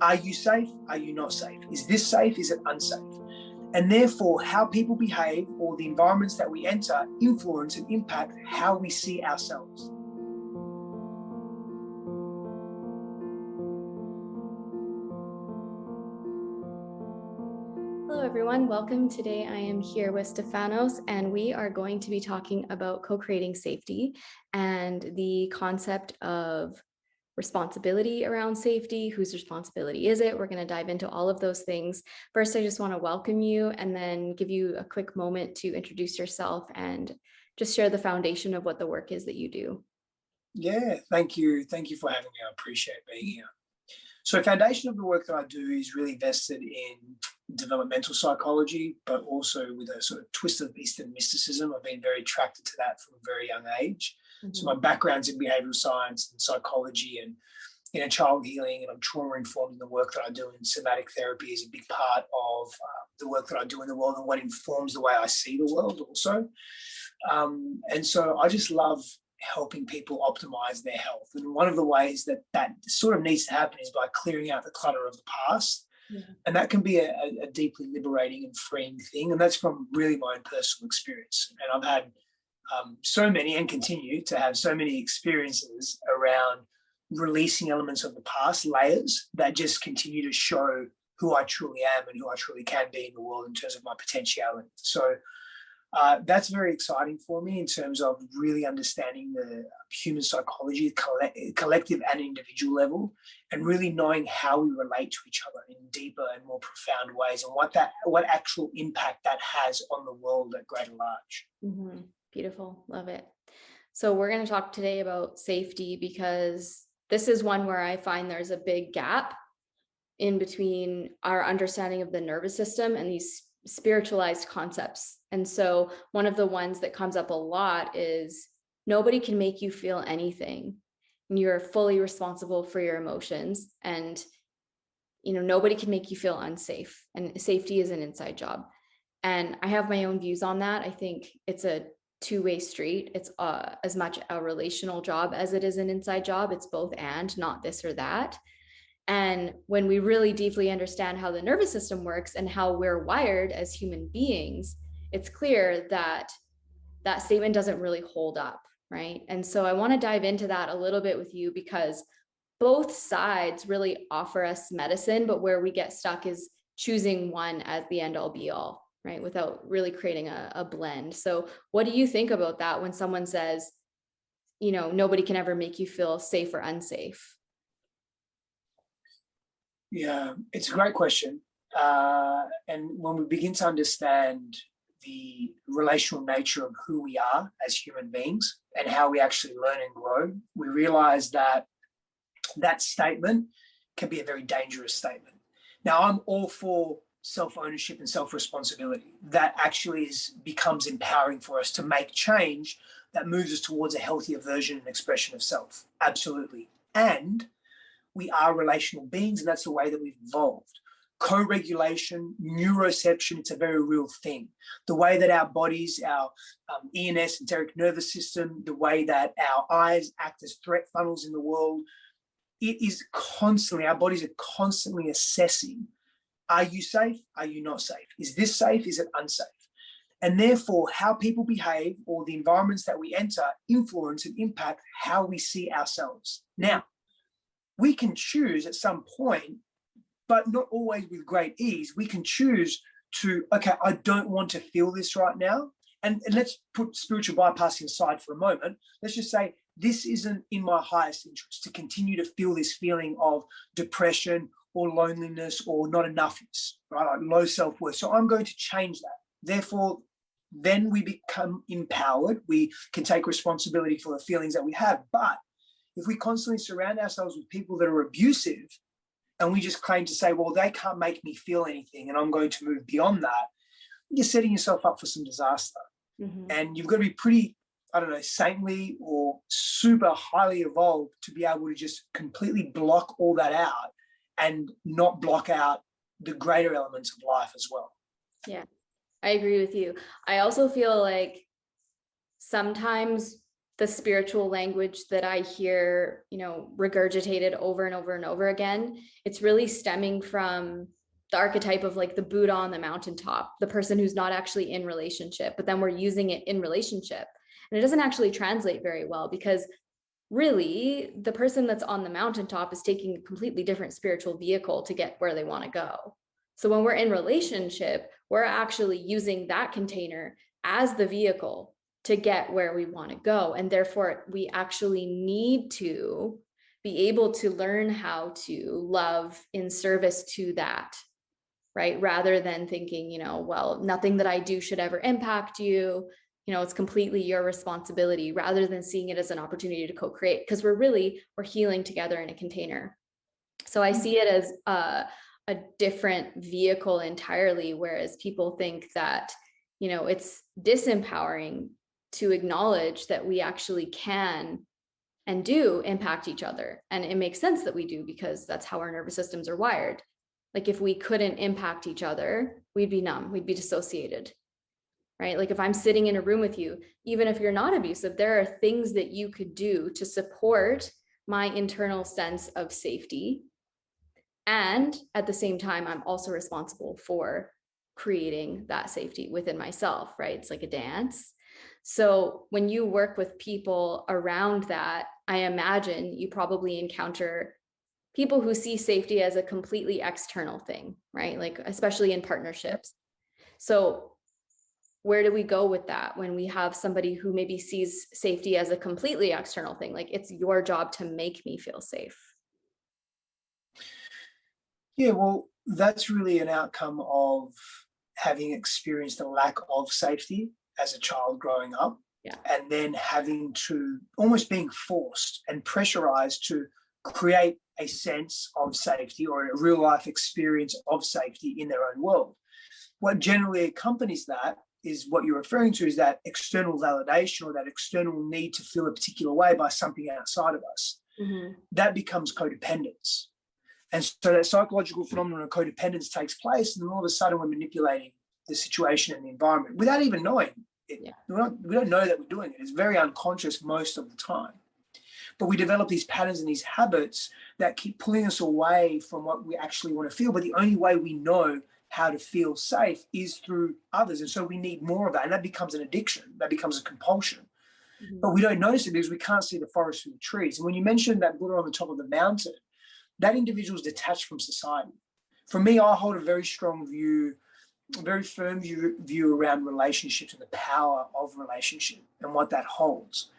Are you safe? Are you not safe? Is this safe? Is it unsafe? And therefore, how people behave or the environments that we enter influence and impact how we see ourselves. Hello everyone, welcome. Today I am here with Stefanos and we are going to be talking about co-creating safety and the concept of responsibility around safety. Whose responsibility is it? We're going to dive into all of those things. First, I just want to welcome you and then give you a quick moment to introduce yourself and just share the foundation of what the work is that you do. Yeah, thank you. Thank you for having me. I appreciate being here. So foundation of the work that I do is really vested in developmental psychology, but also with a sort of twist of Eastern mysticism. I've been very attracted to that from a very young age. Mm-hmm. So my background's in behavioral science and psychology and inner child healing, and I'm trauma informed in the work that I do in somatic therapy is a big part of the work that I do in the world and what informs the way I see the world also. And so I just love helping people optimize their health. And one of the ways that sort of needs to happen is by clearing out the clutter of the past. Yeah. And that can be a deeply liberating and freeing thing. And that's from really my own personal experience. And I've had so many and continue to have so many experiences around releasing elements of the past, layers that just continue to show who I truly am and who I truly can be in the world in terms of my potentiality. So that's very exciting for me in terms of really understanding the human psychology, collective and individual level, and really knowing how we relate to each other in deeper and more profound ways, and what actual impact that has on the world at greater large. Mm-hmm. Beautiful. Love it. So we're going to talk today about safety because this is one where I find there's a big gap in between our understanding of the nervous system and these spiritualized concepts. And so one of the ones that comes up a lot is nobody can make you feel anything. And you're fully responsible for your emotions. And, nobody can make you feel unsafe. And safety is an inside job. And I have my own views on that. I think it's a two-way street. It's as much a relational job as it is an inside job. It's both and, not this or that. And when we really deeply understand how the nervous system works and how we're wired as human beings, it's clear that that statement doesn't really hold up, right? And so I want to dive into that a little bit with you because both sides really offer us medicine, but where we get stuck is choosing one as the end all be all, right? Without really creating a blend. So what do you think about that when someone says, nobody can ever make you feel safe or unsafe? Yeah, it's a great question. And when we begin to understand the relational nature of who we are as human beings and how we actually learn and grow, we realize that that statement can be a very dangerous statement. Now, I'm all for self-ownership and self-responsibility. That actually becomes empowering for us to make change that moves us towards a healthier version and expression of self. Absolutely. And we are relational beings, and that's the way that we've evolved. Co-regulation, neuroception, it's a very real thing. The way that our bodies, our ENS, enteric nervous system, the way that our eyes act as threat funnels in the world, it is constantly, our bodies are constantly assessing, are you safe? Are you not safe? Is this safe? Is it unsafe? And therefore, how people behave or the environments that we enter influence and impact how we see ourselves. Now, we can choose at some point, but not always with great ease, we can choose to, okay, I don't want to feel this right now. And let's put spiritual bypassing aside for a moment. Let's just say this isn't in my highest interest to continue to feel this feeling of depression or loneliness or not enoughness, right? Like low self-worth. So I'm going to change that. Therefore, then we become empowered. We can take responsibility for the feelings that we have. But if we constantly surround ourselves with people that are abusive and we just claim to say, well, they can't make me feel anything and I'm going to move beyond that, you're setting yourself up for some disaster. Mm-hmm. And you've got to be pretty, saintly or super highly evolved to be able to just completely block all that out and not block out the greater elements of life as well. Yeah, I agree with you. I also feel like sometimes the spiritual language that I hear, regurgitated over and over and over again, it's really stemming from the archetype of like the Buddha on the mountaintop, the person who's not actually in relationship, but then we're using it in relationship. And it doesn't actually translate very well, because really the person that's on the mountaintop is taking a completely different spiritual vehicle to get where they want to go. So when we're in relationship, we're actually using that container as the vehicle to get where we want to go. And therefore, we actually need to be able to learn how to love in service to that, right? Rather than thinking, well, nothing that I do should ever impact you. It's completely your responsibility, rather than seeing it as an opportunity to co-create, because we're healing together in a container. So I see it as a different vehicle entirely, whereas people think that, it's disempowering to acknowledge that we actually can and do impact each other. And it makes sense that we do, because that's how our nervous systems are wired. Like if we couldn't impact each other, we'd be numb, we'd be dissociated, right? Like if I'm sitting in a room with you, even if you're not abusive, there are things that you could do to support my internal sense of safety. And at the same time, I'm also responsible for creating that safety within myself, right? It's like a dance. So when you work with people around that, I imagine you probably encounter people who see safety as a completely external thing, right? Like, especially in partnerships. So where do we go with that when we have somebody who maybe sees safety as a completely external thing? Like, it's your job to make me feel safe. Yeah, well, that's really an outcome of having experienced a lack of safety as a child growing up. Yeah. And then having to almost being forced and pressurized to create a sense of safety or a real life experience of safety in their own world. What generally accompanies that is what you're referring to, is that external validation or that external need to feel a particular way by something outside of us. Mm-hmm. That becomes codependence. And so that psychological phenomenon of codependence takes place, and then all of a sudden we're manipulating the situation and the environment without even knowing it. Yeah. We don't know that we're doing it. It's very unconscious most of the time. But we develop these patterns and these habits that keep pulling us away from what we actually want to feel. But the only way we know how to feel safe is through others. And so we need more of that. And that becomes an addiction. That becomes a compulsion. Mm-hmm. But we don't notice it because we can't see the forest through the trees. And when you mentioned that Buddha on the top of the mountain, that individual is detached from society. For me, I hold a very strong view, a very firm view around relationships and the power of relationship and what that holds.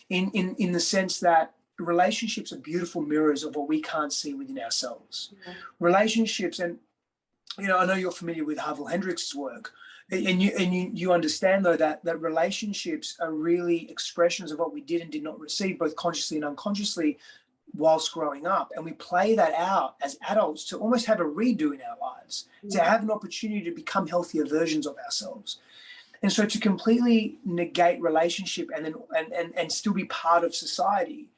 In the sense that relationships are beautiful mirrors of what we can't see within ourselves. Mm-hmm. Relationships, and I know you're familiar with Harville Hendrix's work, and you understand though that relationships are really expressions of what we did and did not receive, both consciously and unconsciously, whilst growing up. And we play that out as adults to almost have a redo in our lives, to have an opportunity to become healthier versions of ourselves. And so to completely negate relationship and still be part of society,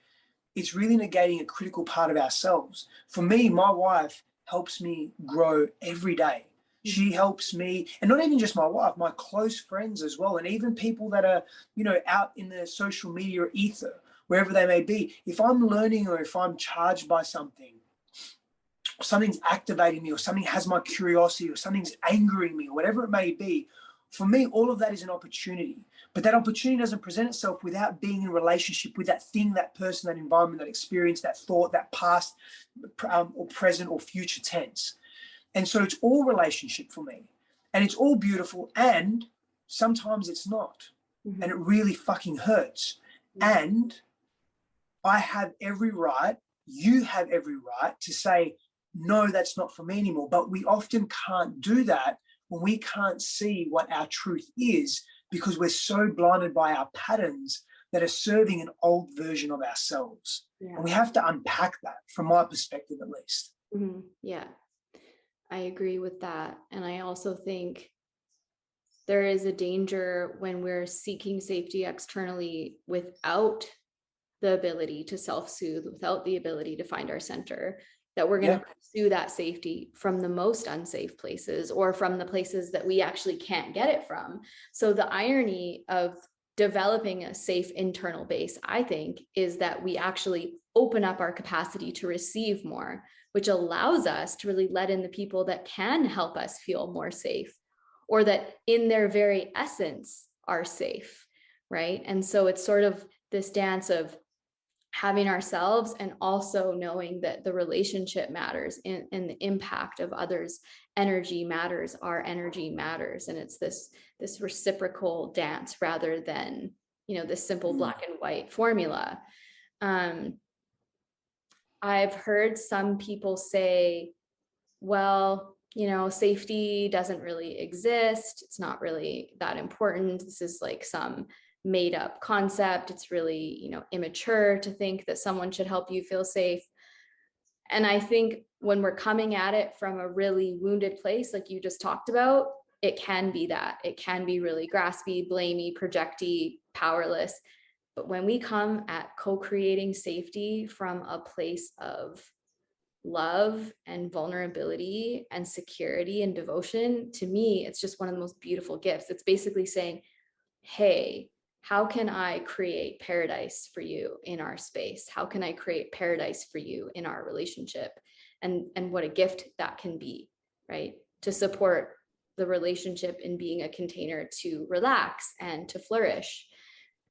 it's really negating a critical part of ourselves. For me, my wife helps me grow every day. She helps me, and not even just my wife, my close friends as well, and even people that are, out in the social media ether, wherever they may be. If I'm learning or if I'm charged by something, something's activating me, or something has my curiosity, or something's angering me, or whatever it may be, for me, all of that is an opportunity. But that opportunity doesn't present itself without being in relationship with that thing, that person, that environment, that experience, that thought, that past or present or future tense. And so it's all relationship for me. And it's all beautiful. And sometimes it's not. Mm-hmm. And it really fucking hurts. Mm-hmm. And I have every right, you have every right to say, no, that's not for me anymore. But we often can't do that when we can't see what our truth is, because we're so blinded by our patterns that are serving an old version of ourselves. Yeah. And we have to unpack that, from my perspective at least. Mm-hmm. Yeah, I agree with that. And I also think there is a danger when we're seeking safety externally without the ability to self-soothe, without the ability to find our center, that we're going to pursue that safety from the most unsafe places, or from the places that we actually can't get it from. So the irony of developing a safe internal base, I think, is that we actually open up our capacity to receive more, which allows us to really let in the people that can help us feel more safe, or that in their very essence are safe, right? And so it's sort of this dance of having ourselves and also knowing that the relationship matters, and the impact of others' energy matters, our energy matters. And it's this reciprocal dance rather than, this simple black and white formula. I've heard some people say, well, safety doesn't really exist. It's not really that important. This is like some made up concept. It's really, immature to think that someone should help you feel safe. And I think when we're coming at it from a really wounded place, like you just talked about, it can be that. It can be really graspy, blamey, projecty, powerless. But when we come at co-creating safety from a place of love and vulnerability and security and devotion, to me, it's just one of the most beautiful gifts. It's basically saying, hey, how can I create paradise for you in our space? How can I create paradise for you in our relationship? And what a gift that can be, right? To support the relationship in being a container to relax and to flourish.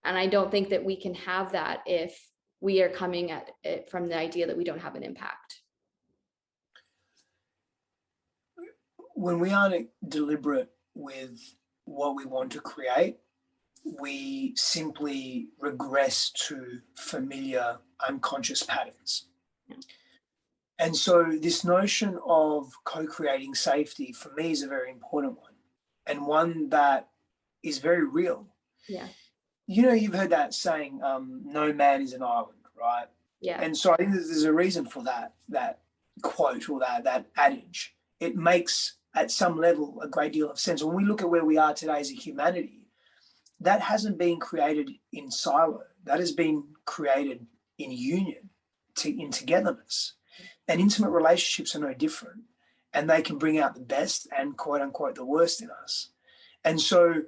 And I don't think that we can have that if we are coming at it from the idea that we don't have an impact. When we aren't deliberate with what we want to create, we simply regress to familiar unconscious patterns. And so this notion of co-creating safety for me is a very important one, and one that is very real. Yeah. You've heard that saying, no man is an island, right? Yeah. And so I think there's a reason for that quote or that adage. It makes, at some level, a great deal of sense. When we look at where we are today as a humanity, that hasn't been created in silo. That has been created in union, in togetherness. And intimate relationships are no different. And they can bring out the best and, quote unquote, the worst in us. And so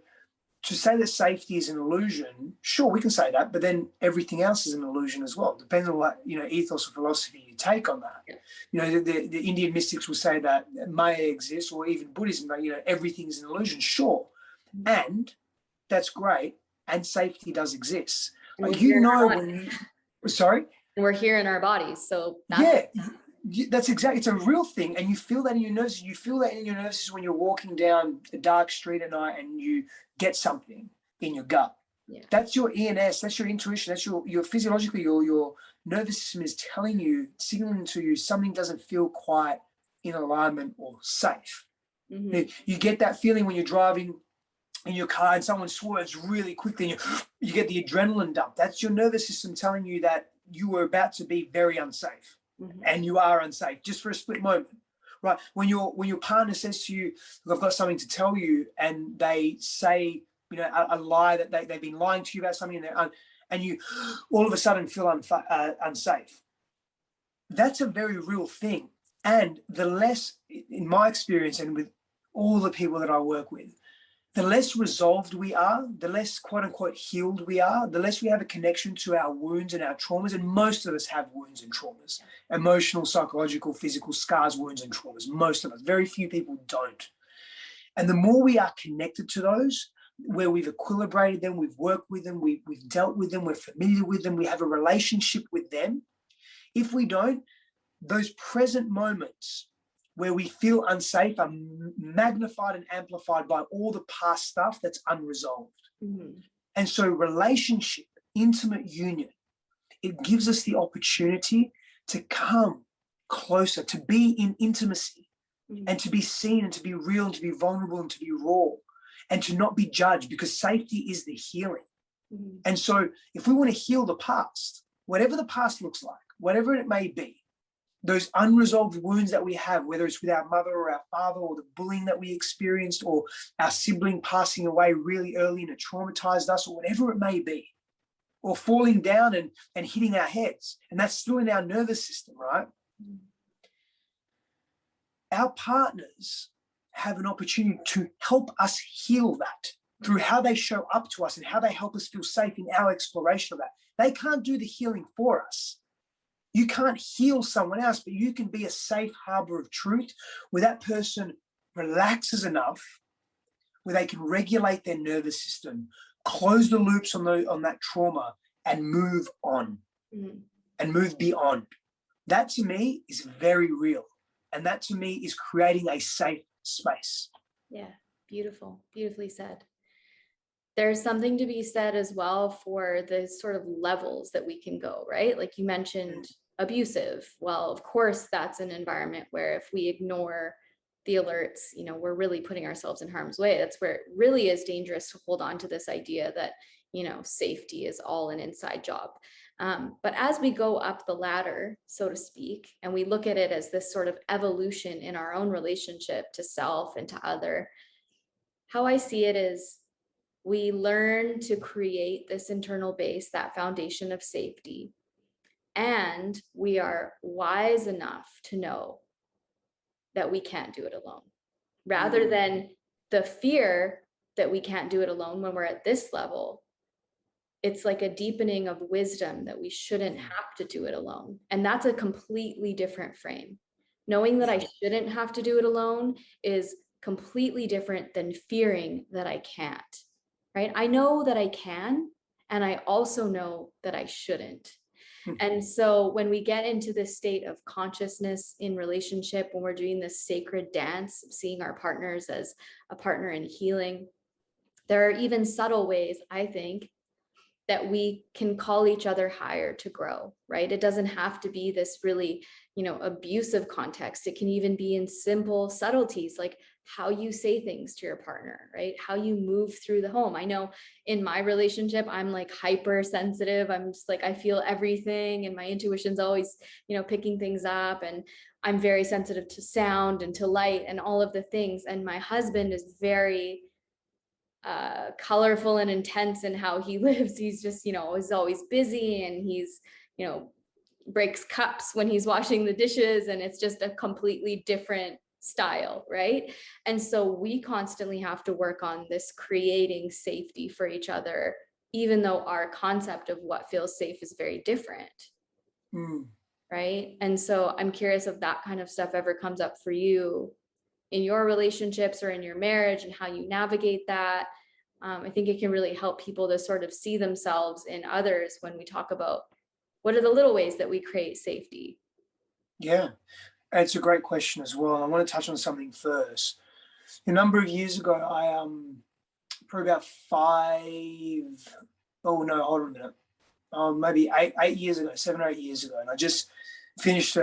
to say that safety is an illusion, sure, we can say that, but then everything else is an illusion as well. Depends on what, ethos or philosophy you take on that. Yeah. The Indian mystics will say that Maya exists, or even Buddhism, everything is an illusion, sure. And that's great. And safety does exist. Like, sorry? And we're here in our bodies. So that's exactly, it's a real thing. And you feel that in your nerves. You feel that in your nerves when you're walking down a dark street at night and you get something in your gut. Yeah. That's your ENS, that's your intuition, that's your physiologically, your nervous system is telling you, signaling to you something doesn't feel quite in alignment or safe. Mm-hmm. You get that feeling when you're driving in your car and someone swerves really quickly and you get the adrenaline dump. That's your nervous system telling you that you were about to be very unsafe. Mm-hmm. And you are unsafe just for a split moment, right? When your partner says to you, look, I've got something to tell you, and they say, a lie that they've been lying to you about something, and you all of a sudden feel unsafe. That's a very real thing. And the less, in my experience and with all the people that I work with, the less resolved we are, the less, quote unquote, healed we are, the less we have a connection to our wounds and our traumas. And most of us have wounds and traumas, emotional, psychological, physical scars, wounds and traumas. Most of us, very few people don't. And the more we are connected to those, where we've equilibrated them, we've worked with them, we've dealt with them, we're familiar with them, we have a relationship with them. If we don't, those present moments where we feel unsafe are magnified and amplified by all the past stuff that's unresolved. Mm-hmm. And so relationship, intimate union, it gives us the opportunity to come closer, to be in intimacy, mm-hmm. and to be seen and to be real and to be vulnerable and to be raw and to not be judged, because safety is the healing. Mm-hmm. And so if we want to heal the past, whatever the past looks like, whatever it may be, those unresolved wounds that we have, whether it's with our mother or our father, or the bullying that we experienced, or our sibling passing away really early and it traumatized us, or whatever it may be, or falling down and hitting our heads, and that's still in our nervous system, right? Our partners have an opportunity to help us heal that. through how they show up to us and how they help us feel safe in our exploration of that. They can't do the healing for us. You can't heal someone else, but you can be a safe harbor of truth where that person relaxes enough where they can regulate their nervous system, close the loops on that trauma, and move on and move beyond. That to me is very real. And that to me is creating a safe space. Yeah, beautiful, beautifully said. There's something to be said as well for the sort of levels that we can go, right? Like you mentioned, abusive. Well, of course, that's an environment where if we ignore the alerts, we're really putting ourselves in harm's way. That's where it really is dangerous to hold on to this idea that, safety is all an inside job. But as we go up the ladder, so to speak, and we look at it as this sort of evolution in our own relationship to self and to other, how I see it is we learn to create this internal base, that foundation of safety. And we are wise enough to know that we can't do it alone, rather than the fear that we can't do it alone when we're at this level. It's like a deepening of wisdom that we shouldn't have to do it alone. And that's a completely different frame. Knowing that I shouldn't have to do it alone is completely different than fearing that I can't, right? I know that I can, and I also know that I shouldn't. And so when we get into this state of consciousness in relationship, when we're doing this sacred dance, seeing our partners as a partner in healing, there are even subtle ways, I think, that we can call each other higher to grow, right? It doesn't have to be this really, abusive context. It can even be in simple subtleties, like how you say things to your partner, right? How you move through the home. I know in my relationship, I'm like hypersensitive. I'm just like, I feel everything, and my intuition's always, picking things up, and I'm very sensitive to sound and to light and all of the things. And my husband is very colorful and intense in how he lives. He's just, is always busy, and he's, breaks cups when he's washing the dishes, and it's just a completely different style, right? And so we constantly have to work on this creating safety for each other, even though our concept of what feels safe is very different. Right? And so I'm curious if that kind of stuff ever comes up for you in your relationships or in your marriage, and how you navigate that. I think it can really help people to sort of see themselves in others when we talk about what are the little ways that we create safety. Yeah, it's a great question as well. I want to touch on something first. A number of years ago, I probably about maybe 8 years ago, 7 or 8 years ago, and I just finished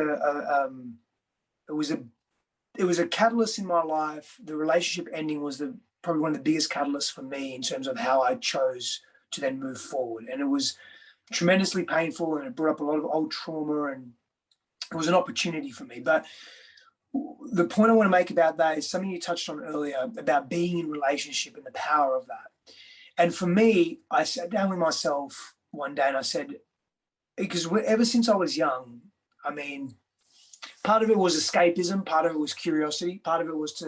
it was a catalyst in my life. The relationship ending was probably one of the biggest catalysts for me in terms of how I chose to then move forward. And it was tremendously painful, and it brought up a lot of old trauma, and it was an opportunity for me. But the point I want to make about that is something you touched on earlier about being in relationship and the power of that. And for me, I sat down with myself one day and I said, because ever since I was young, part of it was escapism, part of it was curiosity, part of it was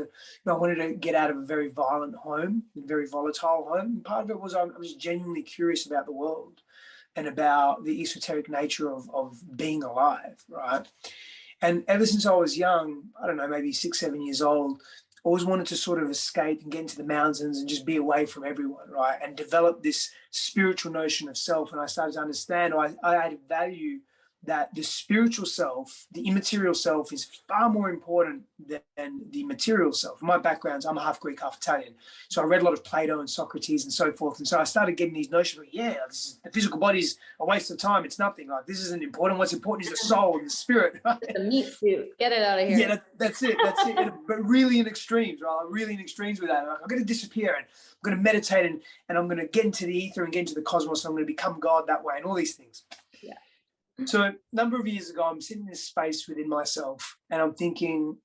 I wanted to get out of a very violent home, a very volatile home. And part of it was I was genuinely curious about the world and about the esoteric nature of being alive, right? And ever since I was young, I don't know, maybe 6, 7 years old, always wanted to sort of escape and get into the mountains and just be away from everyone, right? And develop this spiritual notion of self. And I started to understand, I added value that the spiritual self, the immaterial self, is far more important than the material self. My background, I'm half Greek, half Italian. So I read a lot of Plato and Socrates and so forth. And so I started getting these notions of, the physical body's a waste of time. It's nothing. Like, this isn't important. What's important is the soul and the spirit. Right? The meat suit. Get it out of here. Yeah, that's it. But really in extremes, right? Really in extremes with that. I'm going to disappear, and I'm going to meditate, and I'm going to get into the ether and get into the cosmos, and I'm going to become God that way, and all these things. Yeah. So a number of years ago, I'm sitting in this space within myself, and I'm thinking,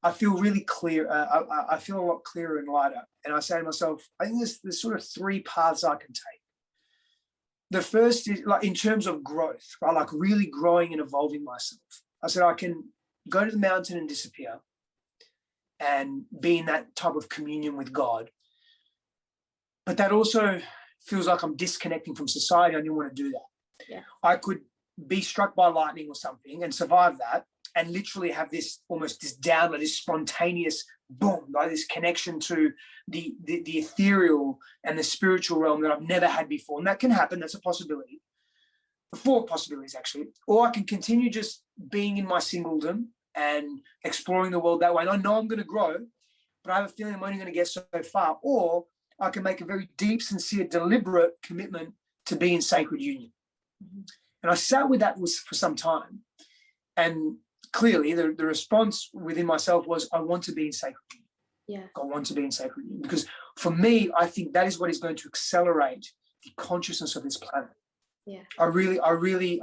I feel really clear. I feel a lot clearer and lighter. And I say to myself, I think there's sort of 3 paths I can take. The first is like in terms of growth, right? Like really growing and evolving myself. I said, I can go to the mountain and disappear and be in that type of communion with God. But that also feels like I'm disconnecting from society. I didn't want to do that. Yeah. I could be struck by lightning or something and survive that and literally have this almost this download, this spontaneous boom, like this connection to the ethereal and the spiritual realm that I've never had before. And that can happen. That's a possibility. 4 possibilities, actually. Or I can continue just being in my singledom and exploring the world that way. And I know I'm going to grow, but I have a feeling I'm only going to get so far. Or I can make a very deep, sincere, deliberate commitment to be in sacred union. Mm-hmm. And I sat with that for some time. And clearly the response within myself was, I want to be in sacred union. Yeah. I want to be in sacred union. Because for me, I think that is what is going to accelerate the consciousness of this planet. Yeah. I really believe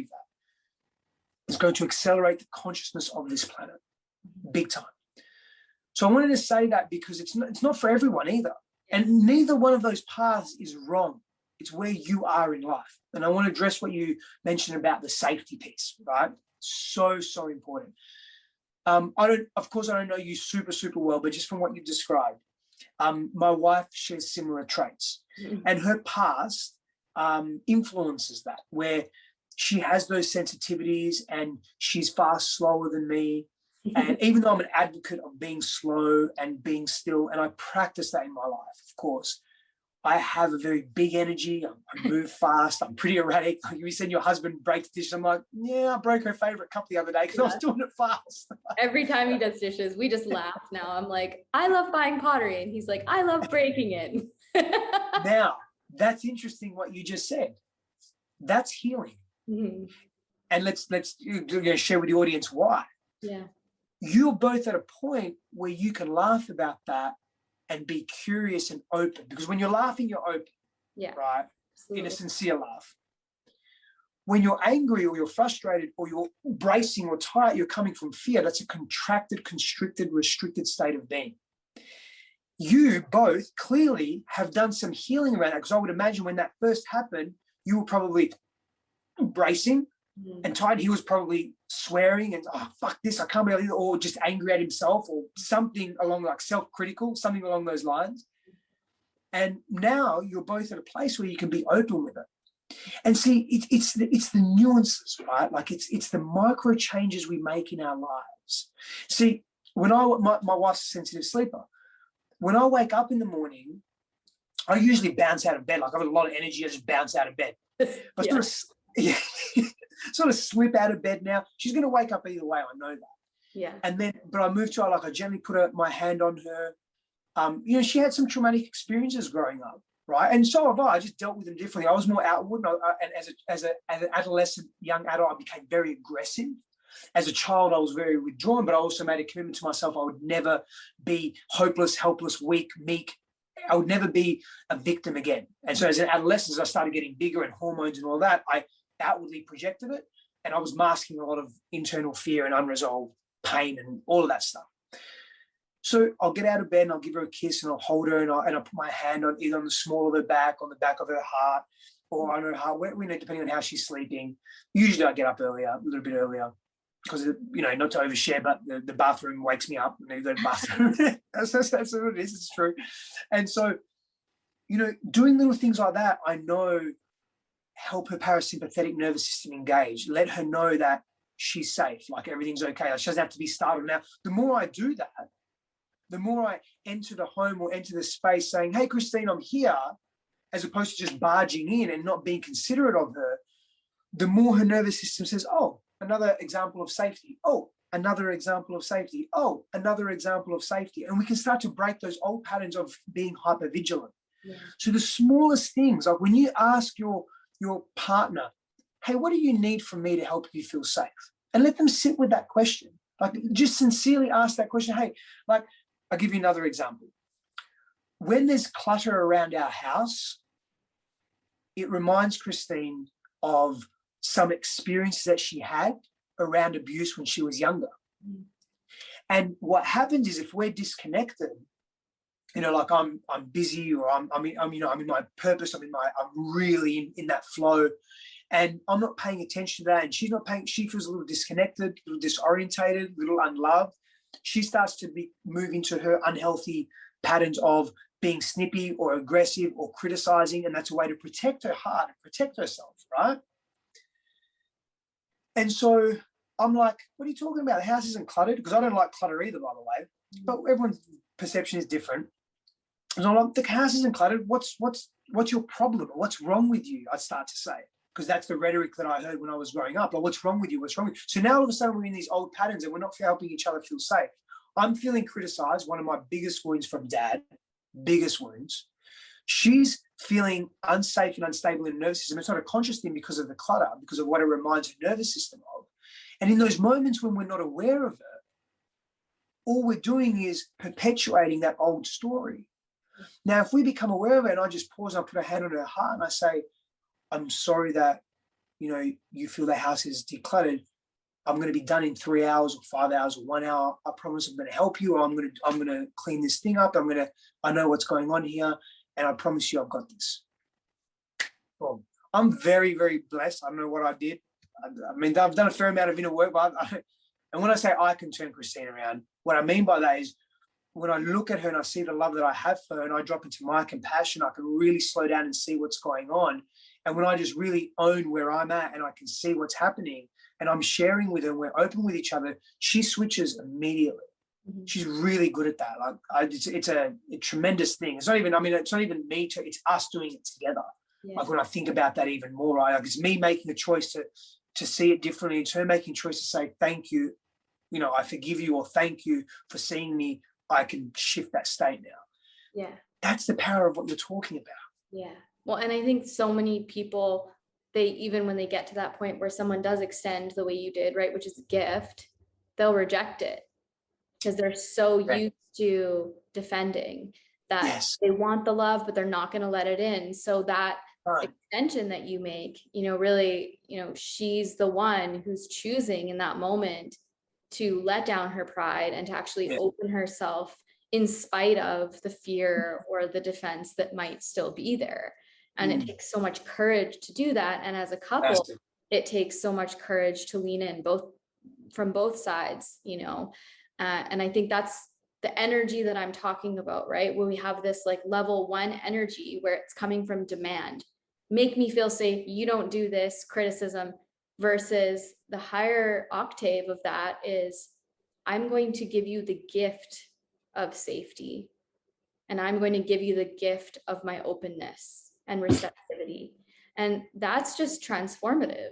that. It's going to accelerate the consciousness of this planet, big time. So I wanted to say that because it's not for everyone either. And neither one of those paths is wrong. It's where you are in life. And I want to address what you mentioned about the safety piece, right? So important. I don't know you super, super well, but just from what you've described, my wife shares similar traits. Mm-hmm. And her past influences that, where she has those sensitivities and she's far slower than me. And even though I'm an advocate of being slow and being still, and I practice that in my life, of course, I have a very big energy. I move fast. I'm pretty erratic. Like you said, your husband breaks dishes. I'm like, yeah, I broke her favorite cup the other day because I was doing it fast. Every time he does dishes, we just laugh now. I'm like, I love buying pottery. And he's like, I love breaking it. Now, that's interesting what you just said. That's healing. Mm-hmm. And let's share with the audience why. Yeah. You're both at a point where you can laugh about that and be curious and open. Because when you're laughing, you're open. Yeah. Right? Absolutely. In a sincere laugh. When you're angry or you're frustrated or you're bracing or tight, you're coming from fear. That's a contracted, constricted, restricted state of being. You both clearly have done some healing around that, because I would imagine when that first happened, you were probably bracing and tight. He was probably swearing and, oh, fuck this, I can't believe it, or just angry at himself or something along like self-critical, something along those lines. And now you're both at a place where you can be open with it. And see, it's the nuances, right? Like it's the micro changes we make in our lives. See, when my wife's a sensitive sleeper. When I wake up in the morning, I usually bounce out of bed. Like I've got a lot of energy, I just bounce out of bed. But sort of slip out of bed now. She's going to wake up either way, I know that. Yeah. And then, but I move to her, like I gently put my hand on her. She had some traumatic experiences growing up, right? And so have I. I just dealt with them differently. I was more outward, and as an adolescent, young adult, I became very aggressive. As a child, I was very withdrawn, but I also made a commitment to myself. I would never be hopeless, helpless, weak, meek. I would never be a victim again. And so as an adolescent, as I started getting bigger and hormones and all that, I outwardly projected it, and I was masking a lot of internal fear and unresolved pain and all of that stuff. So I'll get out of bed and I'll give her a kiss and I'll hold her and I'll put my hand on either on the small of her back, on the back of her heart, or on her heart, depending on how she's sleeping. Usually I get up earlier, a little bit earlier, because, not to overshare, but the bathroom wakes me up and I go to the bathroom. that's what it is. It's true. And so, doing little things like that, I know, help her parasympathetic nervous system engage, let her know that she's safe, like everything's okay. She doesn't have to be startled. Now, the more I do that, the more I enter the home or enter the space saying, hey, Christine, I'm here, as opposed to just barging in and not being considerate of her, the more her nervous system says, oh, another example of safety. Oh, another example of safety. Oh, another example of safety. And we can start to break those old patterns of being hypervigilant. Yeah. So the smallest things, like when you ask your partner, hey, what do you need from me to help you feel safe? And let them sit with that question. Like just sincerely ask that question. Hey, like I'll give you another example. When there's clutter around our house, it reminds Christine of some experiences that she had around abuse when she was younger. Mm. And what happens is if we're disconnected, like I'm busy, or I'm in my purpose, I'm really in that flow, and I'm not paying attention to that, and she's not paying, she feels a little disconnected, a little disorientated, a little unloved. She starts to move into her unhealthy patterns of being snippy or aggressive or criticizing, and that's a way to protect her heart and protect herself, right? And so I'm like, what are you talking about? The house isn't cluttered, because I don't like clutter either, by the way, but everyone's perception is different. So I'm like, the house isn't cluttered. What's your problem? What's wrong with you? I start to say, because that's the rhetoric that I heard when I was growing up. Like, what's wrong with you? What's wrong with you? So now all of a sudden we're in these old patterns and we're not helping each other feel safe. I'm feeling criticized, one of my biggest wounds from dad, biggest wounds. She's feeling unsafe and unstable in her nervous system. It's not a conscious thing because of the clutter, because of what it reminds her nervous system of. And in those moments when we're not aware of it, all we're doing is perpetuating that old story. Now, if we become aware of it and I just pause and I put a hand on her heart and I say, I'm sorry that, you feel the house is decluttered. I'm going to be done in 3 hours or 5 hours or 1 hour. I promise I'm going to help you, or I'm going to clean this thing up. I know what's going on here, and I promise you I've got this. Well, I'm very, very blessed. I don't know what I did. I mean, I've done a fair amount of inner work, and when I say I can turn Christine around, what I mean by that is when I look at her and I see the love that I have for her and I drop into my compassion, I can really slow down and see what's going on. And when I just really own where I'm at and I can see what's happening and I'm sharing with her, and we're open with each other, she switches immediately. Mm-hmm. She's really good at that. It's a tremendous thing. It's not even me, it's us doing it together. Yeah. Like when I think about that even more, it's me making a choice to see it differently. It's her making a choice to say, thank you, I forgive you, or thank you for seeing me. I can shift that state now. Yeah. That's the power of what you're talking about. Yeah. Well, and I think so many people, even when they get to that point where someone does extend the way you did, right, which is a gift, they'll reject it because they're so used to defending that. Yes. They want the love, but they're not going to let it in. So that extension that you make, really, she's the one who's choosing in that moment to let down her pride and to actually open herself in spite of the fear or the defense that might still be there. And it takes so much courage to do that. And as a couple, it takes so much courage to lean in from both sides, and I think that's the energy that I'm talking about, right? When we have this like level 1 energy where it's coming from demand, make me feel safe, you don't do this, criticism, versus the higher octave of that is, I'm going to give you the gift of safety, and I'm going to give you the gift of my openness and receptivity. And that's just transformative,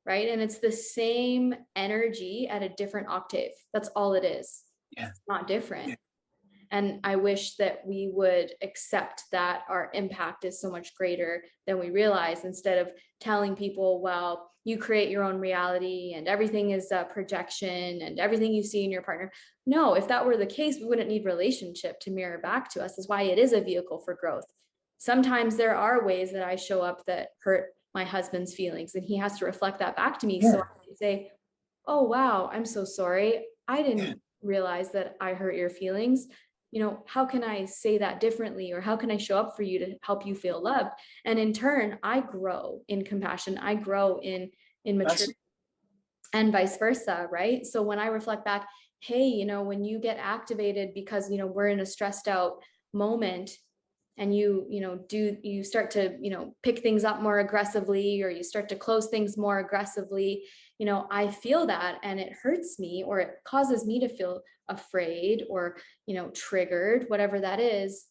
right? And it's the same energy at a different octave. That's all it is. Yeah. It's not different. Yeah. And I wish that we would accept that our impact is so much greater than we realize, instead of telling people, well, you create your own reality and everything is a projection and everything you see in your partner. No, if that were the case, we wouldn't need relationship to mirror back to us. That's why it is a vehicle for growth. Sometimes there are ways that I show up that hurt my husband's feelings, and he has to reflect that back to me. Yeah. So I can say, oh, wow, I'm so sorry. I didn't realize that I hurt your feelings. How can I say that differently? Or how can I show up for you to help you feel loved? And in turn, I grow in compassion. I grow in maturity, and vice versa, right? So when I reflect back, hey, when you get activated because, we're in a stressed out moment, and you start to, pick things up more aggressively, or you start to close things more aggressively, I feel that, and it hurts me, or it causes me to feel afraid or, triggered, whatever that is,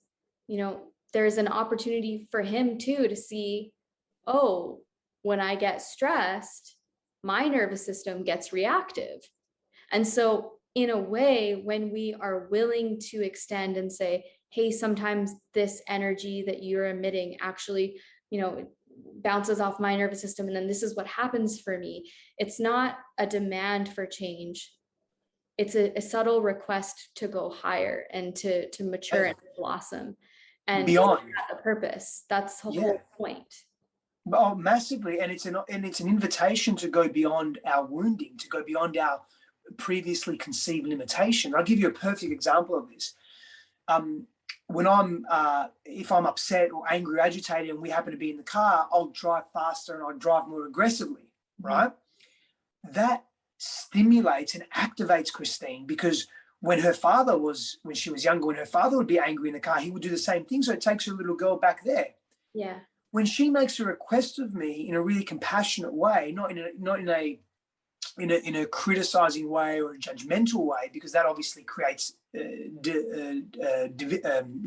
there's an opportunity for him too, to see, oh, when I get stressed, my nervous system gets reactive. And so in a way, when we are willing to extend and say, hey, sometimes this energy that you're emitting actually, bounces off my nervous system, and then this is what happens for me. It's not a demand for change. It's a subtle request to go higher and to mature and blossom. And beyond the purpose. That's the whole point. Oh, massively. And it's an invitation to go beyond our wounding, to go beyond our previously conceived limitations. I'll give you a perfect example of this. When if I'm upset or angry or agitated and we happen to be in the car, I'll drive faster and I'll drive more aggressively, right? That stimulates and activates Christine, because when she was younger, when her father would be angry in the car, he would do the same thing. So it takes her little girl back there. Yeah. When she makes a request of me in a really compassionate way, not in a criticizing way or a judgmental way, because that obviously creates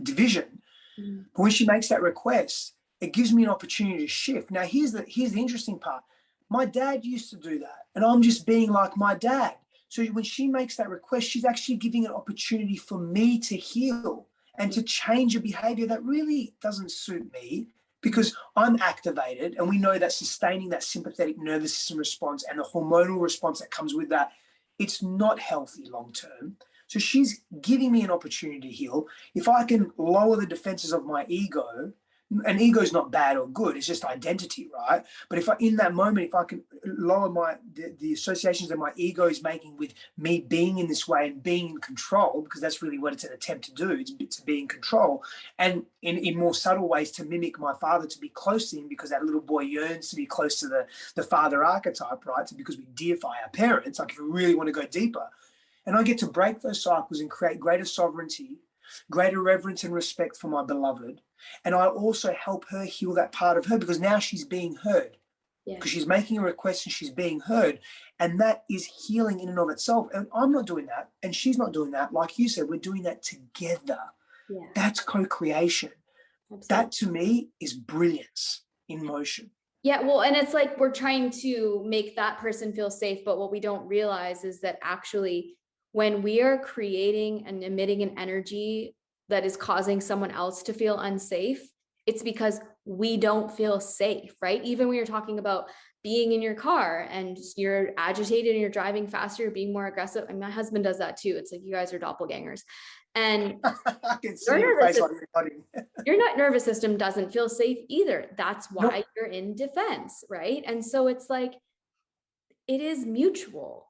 division. Mm. But when she makes that request, it gives me an opportunity to shift. Now, here's the interesting part. My dad used to do that, and I'm just being like my dad. So when she makes that request, she's actually giving an opportunity for me to heal and to change a behavior that really doesn't suit me, because I'm activated, and we know that sustaining that sympathetic nervous system response and the hormonal response that comes with that, it's not healthy long term. So she's giving me an opportunity to heal. If I can lower the defenses of my ego, and ego is not bad or good, it's just identity, right? But if I, in that moment, if I can lower the associations that my ego is making with me being in this way and being in control, because that's really what it's an attempt to do, it's to be in control, and in more subtle ways to mimic my father, to be close to him, because that little boy yearns to be close to the father archetype, right? So because we deify our parents, like if we really want to go deeper. And I get to break those cycles and create greater sovereignty, greater reverence and respect for my beloved. And I also help her heal that part of her, because now she's being heard, because she's making a request and she's being heard. And that is healing in and of itself. And I'm not doing that, and she's not doing that. Like you said, we're doing that together. Yeah. That's co-creation. Absolutely. That to me is brilliance in motion. Yeah, well, and it's like we're trying to make that person feel safe, but what we don't realize is that actually when we are creating and emitting an energy that is causing someone else to feel unsafe, it's because we don't feel safe, right? Even when you're talking about being in your car and you're agitated and you're driving faster, you're being more aggressive. And my husband does that too. It's like you guys are doppelgangers. And I can see your face while you're nodding. your nervous system doesn't feel safe either. That's why Nope. you're in defense, right? And so it's like, it is mutual.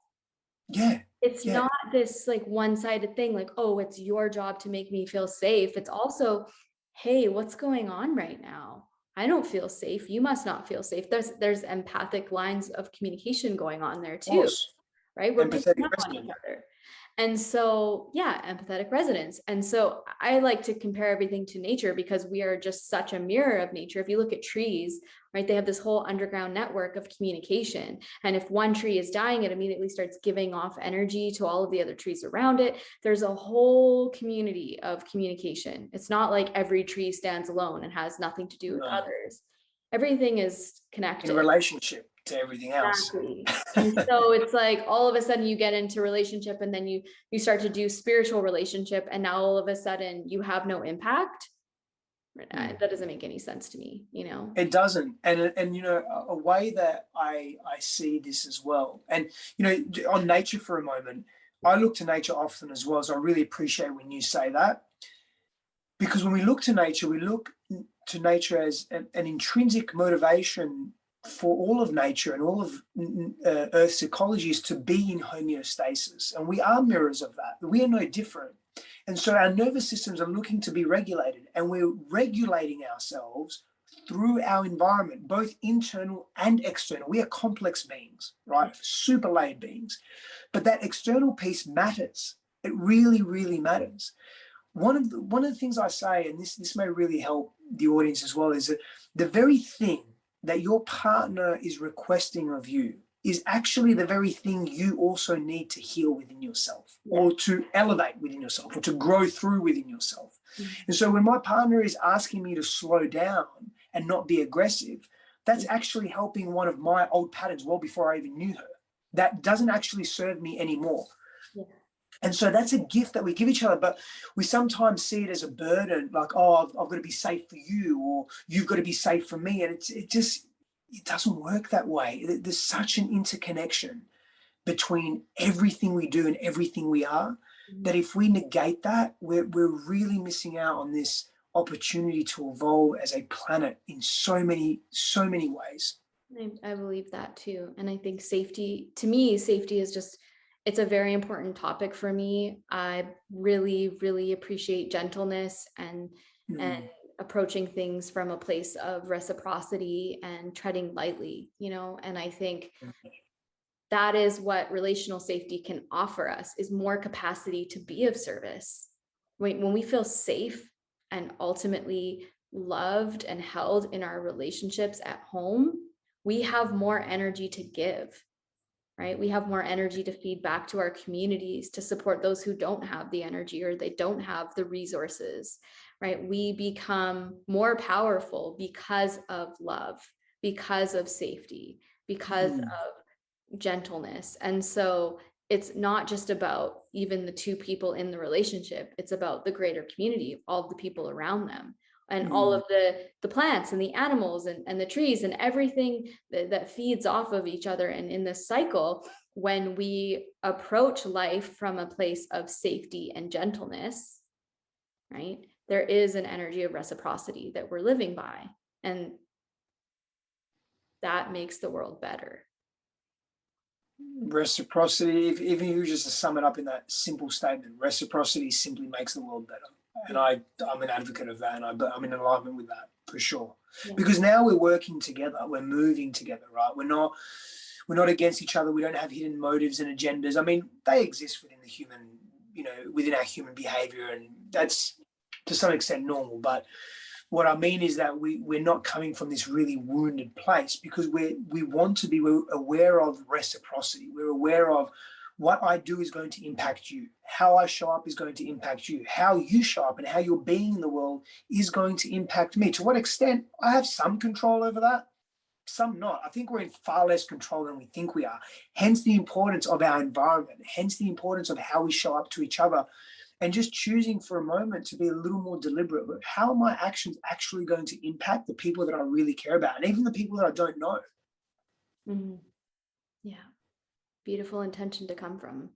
Yeah. It's not this like one-sided thing, like, oh, it's your job to make me feel safe. It's also, hey, what's going on right now? I don't feel safe. You must not feel safe. There's empathic lines of communication going on there too, right? We're picking up on each other. And so, yeah, empathetic resonance. And so I like to compare everything to nature, because we are just such a mirror of nature. If you look at trees, right, they have this whole underground network of communication. And if one tree is dying, it immediately starts giving off energy to all of the other trees around it. There's a whole community of communication. It's not like every tree stands alone and has nothing to do with others. Everything is connected. In relationship to everything else. Exactly. And so it's like all of a sudden you get into relationship, and then you start to do spiritual relationship, and now all of a sudden you have no impact. That doesn't make any sense to me, you know. It doesn't. And you know, a way that I see this as well, and you know, on nature for a moment, I look to nature often as well. So I really appreciate when you say that, because when we look to nature, we look to nature as an intrinsic motivation for all of nature and all of Earth's ecology is to be in homeostasis. And we are mirrors of that. We are no different. And so our nervous systems are looking to be regulated, and we're regulating ourselves through our environment, both internal and external. We are complex beings, right? Super layered beings. But that external piece matters. It really, really matters. One of the things I say, and this may really help the audience as well, is that the very thing that your partner is requesting of you is actually the very thing you also need to heal within yourself, or to elevate within yourself, or to grow through within yourself. And so when my partner is asking me to slow down and not be aggressive, that's actually helping one of my old patterns well before I even knew her. That doesn't actually serve me anymore. And so that's a gift that we give each other, but we sometimes see it as a burden, like, oh, I've got to be safe for you, or you've got to be safe for me. And it doesn't work that way. There's such an interconnection between everything we do and everything we are, that if we negate that, we're really missing out on this opportunity to evolve as a planet in so many ways. I believe that too. And I think safety, to me, safety is just, it's a very important topic for me. I really, really appreciate gentleness and approaching things from a place of reciprocity and treading lightly, you know. And I think that is what relational safety can offer us, is more capacity to be of service. When we feel safe and ultimately loved and held in our relationships at home, we have more energy to give, right? We have more energy to feed back to our communities, to support those who don't have the energy or they don't have the resources, right? We become more powerful because of love, because of safety, because of gentleness. And so it's not just about even the two people in the relationship, it's about the greater community, all the people around them, and all of the plants and the animals and the trees and everything that feeds off of each other. And in this cycle, when we approach life from a place of safety and gentleness, right, there is an energy of reciprocity that we're living by, and that makes the world better. Reciprocity, if even you just to sum it up in that simple statement, reciprocity simply makes the world better. And I'm an advocate of that, and I'm in alignment with that for sure. Yeah. Because now we're working together, we're moving together, right? We're not against each other. We don't have hidden motives and agendas. I mean, they exist within the human, within our human behavior, and that's to some extent normal. But what I mean is that we're not coming from this really wounded place, because we're aware of reciprocity. We're aware of what I do is going to impact you. How I show up is going to impact you. How you show up and how you're being in the world is going to impact me. To what extent? I have some control over that, some not. I think we're in far less control than we think we are. Hence the importance of our environment. Hence the importance of how we show up to each other. And just choosing for a moment to be a little more deliberate. But how are my actions actually going to impact the people that I really care about, and even the people that I don't know? Mm-hmm. Yeah. Beautiful intention to come from.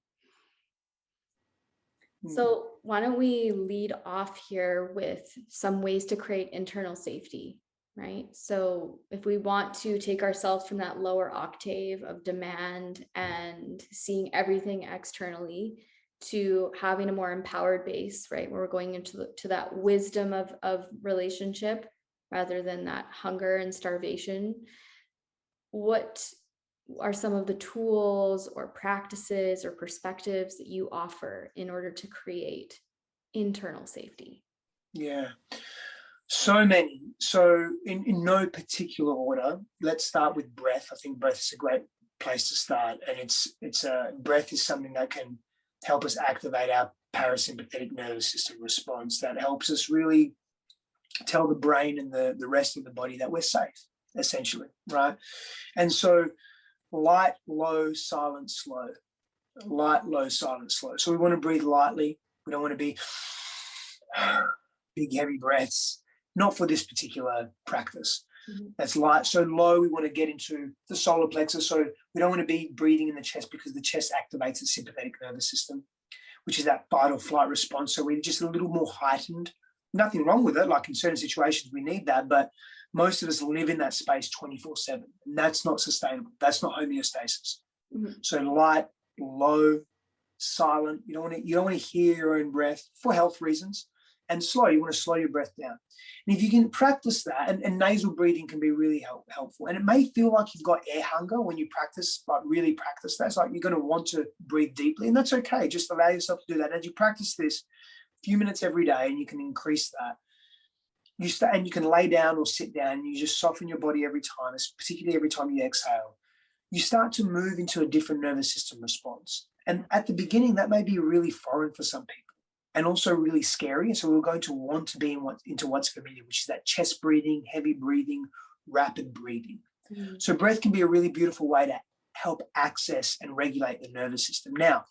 So why don't we lead off here with some ways to create internal safety, right? So if we want to take ourselves from that lower octave of demand and seeing everything externally to having a more empowered base, right, where we're going into that wisdom of relationship rather than that hunger and starvation, what are some of the tools or practices or perspectives that you offer in order to create internal safety? Yeah, so many. So in no particular order, let's start with breath. I think breath is a great place to start. And breath is something that can help us activate our parasympathetic nervous system response, that helps us really tell the brain and the rest of the body that we're safe, essentially, right? And so light, low, silent, slow. Light, low, silent, slow. So we want to breathe lightly. We don't want to be big, heavy breaths, not for this particular practice. Mm-hmm. That's light. So low, we want to get into the solar plexus. So we don't want to be breathing in the chest, because the chest activates the sympathetic nervous system, which is that fight or flight response. So we're just a little more heightened. Nothing wrong with it. Like in certain situations, we need that. But most of us live in that space 24/7. And that's not sustainable. That's not homeostasis. Mm-hmm. So light, low, silent. You don't want to hear your own breath for health reasons. And slow, you want to slow your breath down. And if you can practice that, and nasal breathing can be really helpful. And it may feel like you've got air hunger when you practice, but really practice that. It's like you're going to want to breathe deeply, and that's okay. Just allow yourself to do that. As you practice this a few minutes every day, and you can increase that, and you can lay down or sit down, and you just soften your body every time, particularly every time you exhale. You start to move into a different nervous system response. And at the beginning, that may be really foreign for some people, and also really scary. And so we're going to want to be into what's familiar, which is that chest breathing, heavy breathing, rapid breathing. Mm-hmm. So breath can be a really beautiful way to help access and regulate the nervous system. Now,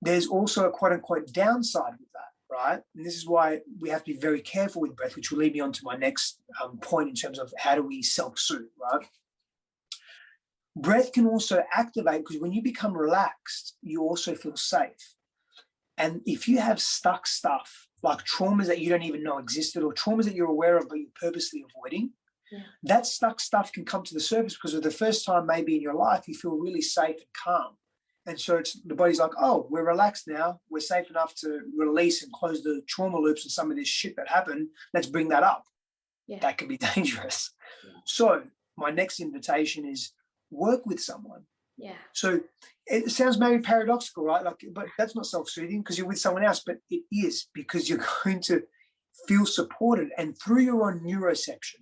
there's also a quote unquote downside with that, right? And this is why we have to be very careful with breath, which will lead me on to my next point in terms of how do we self-soothe, right? Breath can also activate, because when you become relaxed, you also feel safe. And if you have stuck stuff, like traumas that you don't even know existed, or traumas that you're aware of but you're purposely avoiding, that stuck stuff can come to the surface, because for the first time maybe in your life, you feel really safe and calm. And so the body's like, oh, we're relaxed now. We're safe enough to release and close the trauma loops and some of this shit that happened. Let's bring that up. Yeah. That can be dangerous. Yeah. So my next invitation is work with someone. Yeah. So it sounds maybe paradoxical, right? Like, but that's not self-soothing because you're with someone else, but it is, because you're going to feel supported. And through your own neuroception,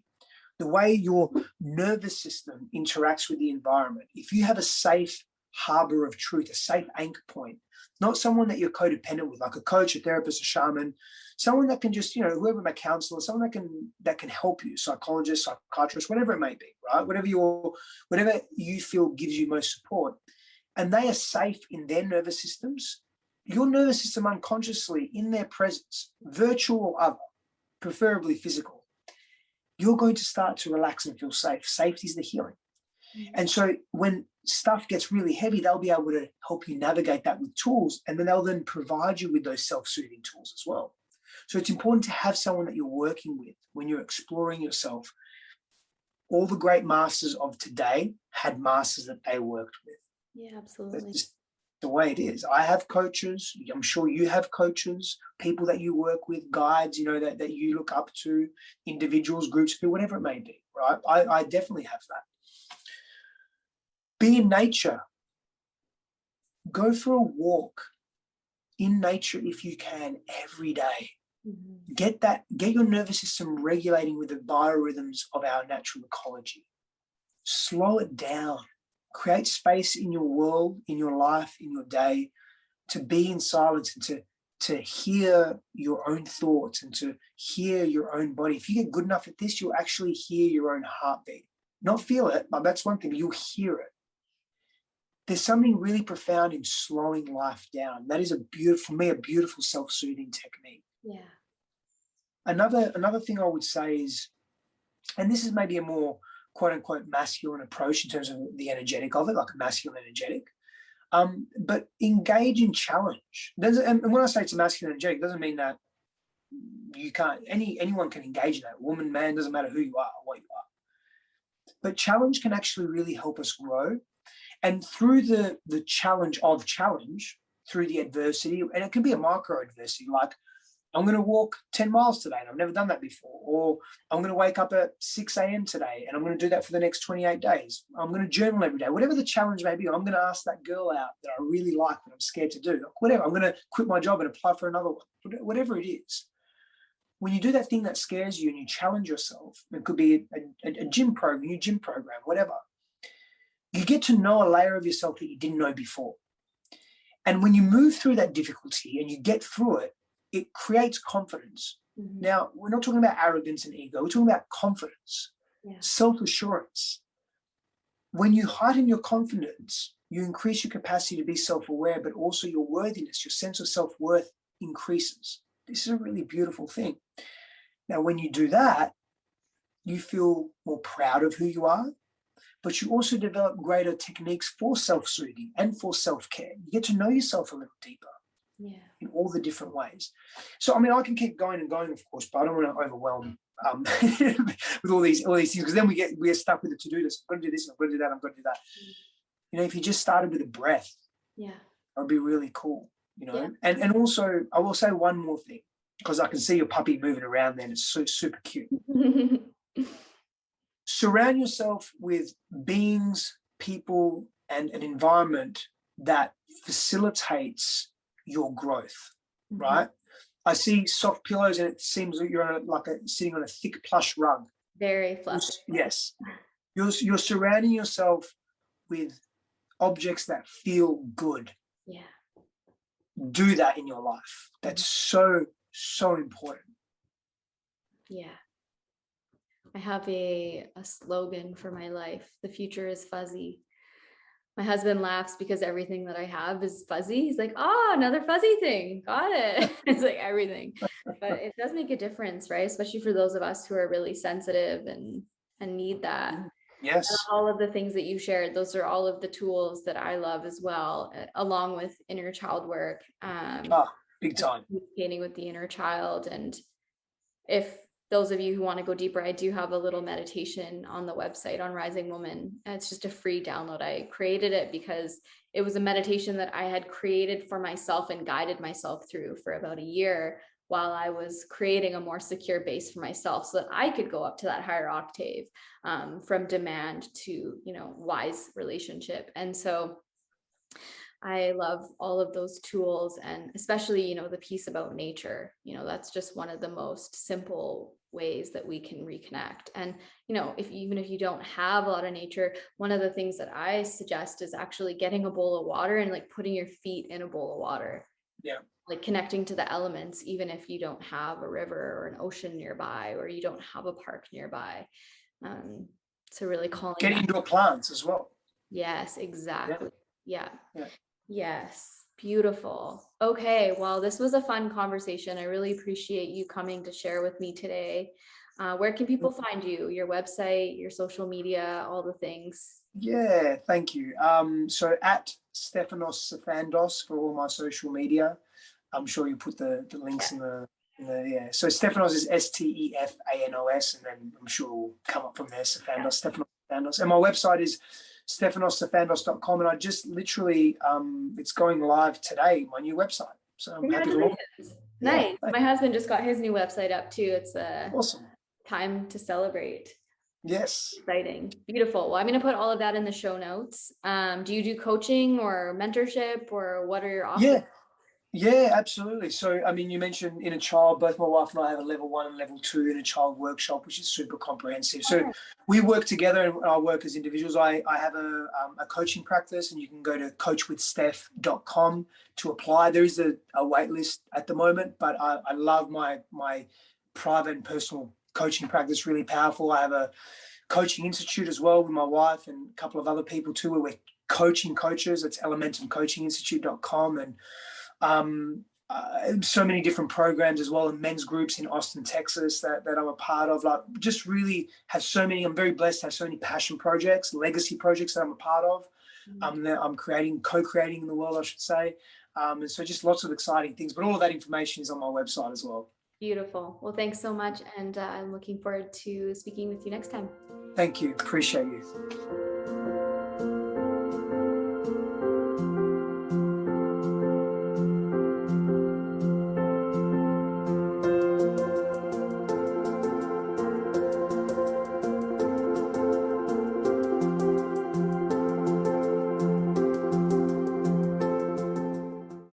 the way your nervous system interacts with the environment, if you have a safe harbor of truth, a safe anchor point, not someone that you're codependent with, like a coach, a therapist, a shaman, someone that can just, whoever, my counselor, someone that can help you, psychologist, psychiatrist, whatever it may be, right? Whatever you feel gives you most support, and they are safe in their nervous systems, your nervous system unconsciously, in their presence, virtual or other, preferably physical, you're going to start to relax and feel safe. Safety is the healing. Mm-hmm. And so when stuff gets really heavy, they'll be able to help you navigate that with tools, and then they'll then provide you with those self-soothing tools as well. So it's important to have someone that you're working with when you're exploring yourself. All the great masters of today had masters that they worked with. Yeah, absolutely. That's just the way it is. I have coaches. I'm sure you have coaches, people that you work with, guides, that you look up to, individuals, groups, whatever it may be, right? I definitely have that. Be in nature. Go for a walk in nature if you can every day. Mm-hmm. Get your nervous system regulating with the biorhythms of our natural ecology. Slow it down. Create space in your world, in your life, in your day, to be in silence and to hear your own thoughts and to hear your own body. If you get good enough at this, you'll actually hear your own heartbeat. Not feel it, but that's one thing, you'll hear it. There's something really profound in slowing life down. That is a beautiful self-soothing technique. Yeah. Another thing I would say is, and this is maybe a more quote unquote masculine approach in terms of the energetic of it, like a masculine energetic, but engage in challenge. And when I say it's a masculine energetic, it doesn't mean that you can't, anyone can engage in that. Woman, man, doesn't matter who you are, what you are. But challenge can actually really help us grow. And through the challenge, through the adversity, and it can be a micro adversity, like I'm going to walk 10 miles today and I've never done that before, or I'm going to wake up at 6 a.m. today and I'm going to do that for the next 28 days. I'm going to journal every day, whatever the challenge may be. I'm going to ask that girl out that I really like but I'm scared to do, whatever. I'm going to quit my job and apply for another one, whatever it is. When you do that thing that scares you and you challenge yourself, it could be a gym program, new gym program, whatever. You get to know a layer of yourself that you didn't know before. And when you move through that difficulty and you get through it, it creates confidence. Mm-hmm. Now, we're not talking about arrogance and ego. We're talking about confidence, self-assurance. When you heighten your confidence, you increase your capacity to be self-aware, but also your worthiness, your sense of self-worth increases. This is a really beautiful thing. Now, when you do that, you feel more proud of who you are, but you also develop greater techniques for self-soothing and for self-care. You get to know yourself a little deeper in all the different ways. So, I can keep going and going, of course, but I don't want to overwhelm with all these things, because then we're stuck with the to-do list. I'm going to do this, I'm going to do that, I'm going to do that. If you just started with a breath, that would be really cool, And also, I will say one more thing, because I can see your puppy moving around there and it's so super cute. Surround yourself with beings, people, and an environment that facilitates your growth, right? I see soft pillows and it seems like you're sitting on a thick plush rug. Very fluffy. Yes. You're surrounding yourself with objects that feel good. Yeah. Do that in your life. That's so, so important. Yeah. I have a slogan for my life. The future is fuzzy. My husband laughs because everything that I have is fuzzy. He's like, oh, another fuzzy thing. Got it. It's like everything. But it does make a difference, right? Especially for those of us who are really sensitive and need that. Yes. And all of the things that you shared, those are all of the tools that I love as well, along with inner child work. Big time. Communicating with the inner child. And if those of you who want to go deeper, I do have a little meditation on the website on Rising Woman. It's just a free download. I created it because it was a meditation that I had created for myself and guided myself through for about a year while I was creating a more secure base for myself so that I could go up to that higher octave, from demand to, you know, wise relationship. And so I love all of those tools, and especially, you know, the piece about nature. You know, that's just one of the most simple ways that we can reconnect. And, you know, even if you don't have a lot of nature, one of the things that I suggest is actually getting a bowl of water and like putting your feet in a bowl of water. Yeah. Like connecting to the elements, even if you don't have a river or an ocean nearby, or you don't have a park nearby. So really calling Get that. indoor plants as well. Yes, exactly. Yeah. Yeah. Yes, beautiful. Okay, well, this was a fun conversation. I really appreciate you coming to share with me today. Where can people find you? Your website, your social media, all the things. Yeah, thank you. So at Stefanos Sifandos for all my social media. I'm sure you put the links in the yeah. So Stefanos is Stefanos, and then I'm sure we'll come up from there. Sifandos, Stefanos Sifandos, and my website is stefanosstefanos.com, and I just literally it's going live today, my new website. So I'm happy to launch. Nice. My husband just got his new website up too. It's Awesome. Time to celebrate. Yes. Exciting. Beautiful. Well, I'm going to put all of that in the show notes. Do you do coaching or mentorship, or what are your offers? Yeah, absolutely. So, I mean, you mentioned inner child. Both my wife and I have a level 1 and level 2 inner child workshop, which is super comprehensive. So we work together, and I work as individuals. I have a coaching practice, and you can go to coachwithsteph.com to apply. There is a wait list at the moment, but I love my private and personal coaching practice, really powerful. I have a coaching institute as well with my wife and a couple of other people too, where we're coaching coaches. It's elementumcoachinginstitute.com, and so many different programs as well, and men's groups in Austin, Texas that I'm a part of. Like, just really have so many. I'm very blessed to have so many passion projects, legacy projects that I'm a part of. That I'm co-creating in the world, I should say. And so just lots of exciting things. But all of that information is on my website as well. Beautiful. Well, thanks so much, and I'm looking forward to speaking with you next time. Thank you. Appreciate you.